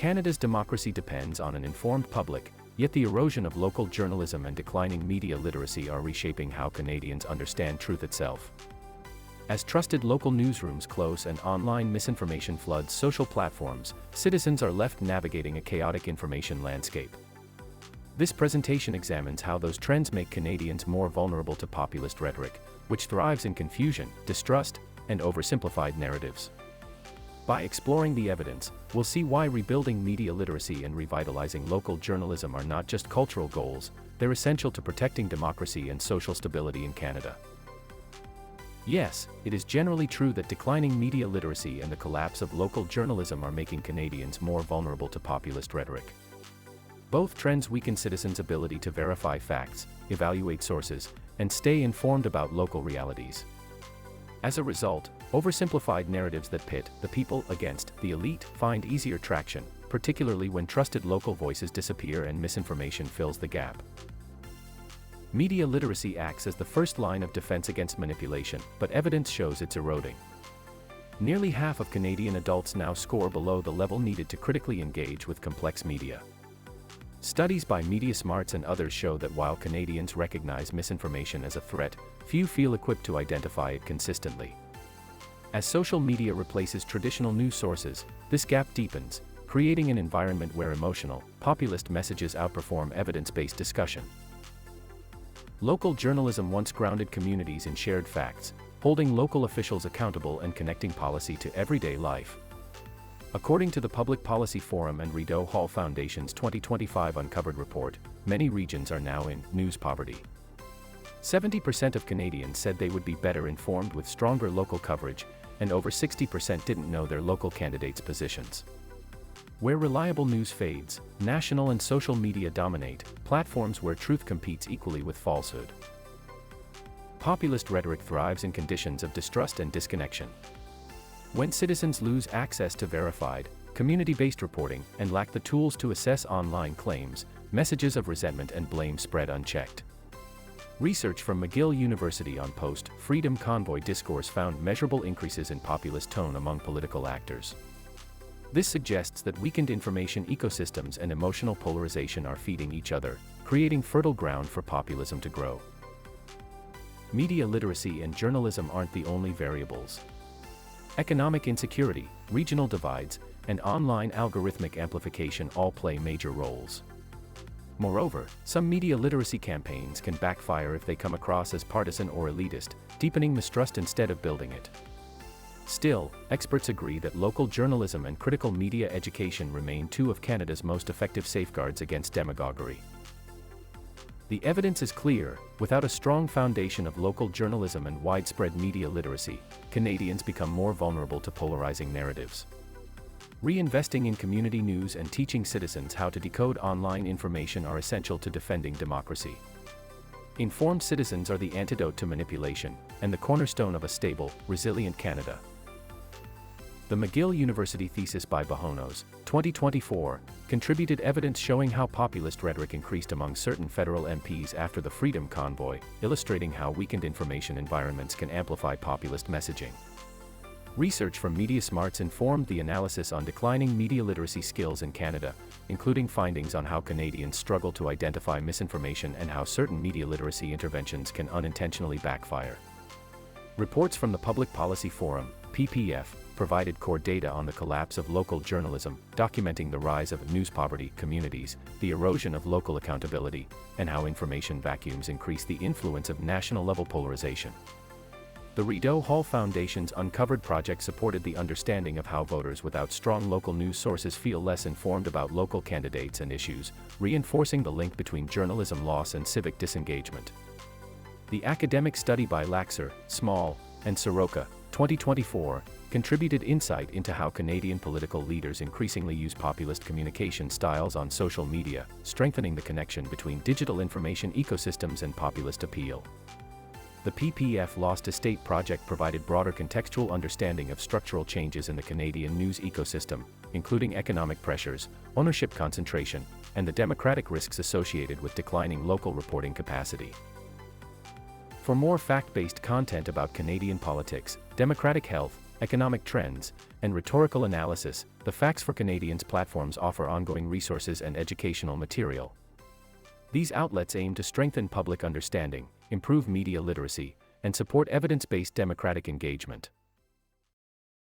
Canada's democracy depends on an informed public, yet the erosion of local journalism and declining media literacy are reshaping how Canadians understand truth itself. As trusted local newsrooms close and online misinformation floods social platforms, citizens are left navigating a chaotic information landscape. This presentation examines how those trends make Canadians more vulnerable to populist rhetoric, which thrives in confusion, distrust, and oversimplified narratives. By exploring the evidence, we'll see why rebuilding media literacy and revitalizing local journalism are not just cultural goals, they're essential to protecting democracy and social stability in Canada. Yes, it is generally true that declining media literacy and the collapse of local journalism are making Canadians more vulnerable to populist rhetoric. Both trends weaken citizens' ability to verify facts, evaluate sources, and stay informed about local realities. As a result, oversimplified narratives that pit the people against the elite find easier traction, particularly when trusted local voices disappear and misinformation fills the gap. Media literacy acts as the first line of defense against manipulation, but evidence shows it's eroding. Nearly half of Canadian adults now score below the level needed to critically engage with complex media. Studies by MediaSmarts and others show that while Canadians recognize misinformation as a threat, few feel equipped to identify it consistently. As social media replaces traditional news sources, this gap deepens, creating an environment where emotional, populist messages outperform evidence-based discussion. Local journalism once grounded communities in shared facts, holding local officials accountable and connecting policy to everyday life. According to the Public Policy Forum and Rideau Hall Foundation's 2025 Uncovered report, many regions are now in news poverty. 70% of Canadians said they would be better informed with stronger local coverage, and over 60% didn't know their local candidates' positions. Where reliable news fades, national and social media dominate, platforms where truth competes equally with falsehood. Populist rhetoric thrives in conditions of distrust and disconnection. When citizens lose access to verified, community-based reporting and lack the tools to assess online claims, messages of resentment and blame spread unchecked. Research from McGill University on post-Freedom Convoy discourse found measurable increases in populist tone among political actors. This suggests that weakened information ecosystems and emotional polarization are feeding each other, creating fertile ground for populism to grow. Media literacy and journalism aren't the only variables. Economic insecurity, regional divides, and online algorithmic amplification all play major roles. Moreover, some media literacy campaigns can backfire if they come across as partisan or elitist, deepening mistrust instead of building it. Still, experts agree that local journalism and critical media education remain two of Canada's most effective safeguards against demagoguery. The evidence is clear: without a strong foundation of local journalism and widespread media literacy, Canadians become more vulnerable to polarizing narratives. Reinvesting in community news and teaching citizens how to decode online information are essential to defending democracy. Informed citizens are the antidote to manipulation, and the cornerstone of a stable, resilient Canada. The McGill University thesis by Bahonos, 2024, contributed evidence showing how populist rhetoric increased among certain federal MPs after the Freedom Convoy, illustrating how weakened information environments can amplify populist messaging. Research from MediaSmarts informed the analysis on declining media literacy skills in Canada, including findings on how Canadians struggle to identify misinformation and how certain media literacy interventions can unintentionally backfire. Reports from the Public Policy Forum, PPF, provided core data on the collapse of local journalism, documenting the rise of news poverty communities, the erosion of local accountability, and how information vacuums increase the influence of national-level polarization. The Rideau Hall Foundation's Uncovered project supported the understanding of how voters without strong local news sources feel less informed about local candidates and issues, reinforcing the link between journalism loss and civic disengagement. The academic study by Laxer, Small, and Soroka, 2024, contributed insight into how Canadian political leaders increasingly use populist communication styles on social media, strengthening the connection between digital information ecosystems and populist appeal. The PPF Lost Estate project provided broader contextual understanding of structural changes in the Canadian news ecosystem, including economic pressures, ownership concentration, and the democratic risks associated with declining local reporting capacity. For more fact-based content about Canadian politics, democratic health, economic trends, and rhetorical analysis, the Facts for Canadians platforms offer ongoing resources and educational material. These outlets aim to strengthen public understanding, improve media literacy, and support evidence-based democratic engagement.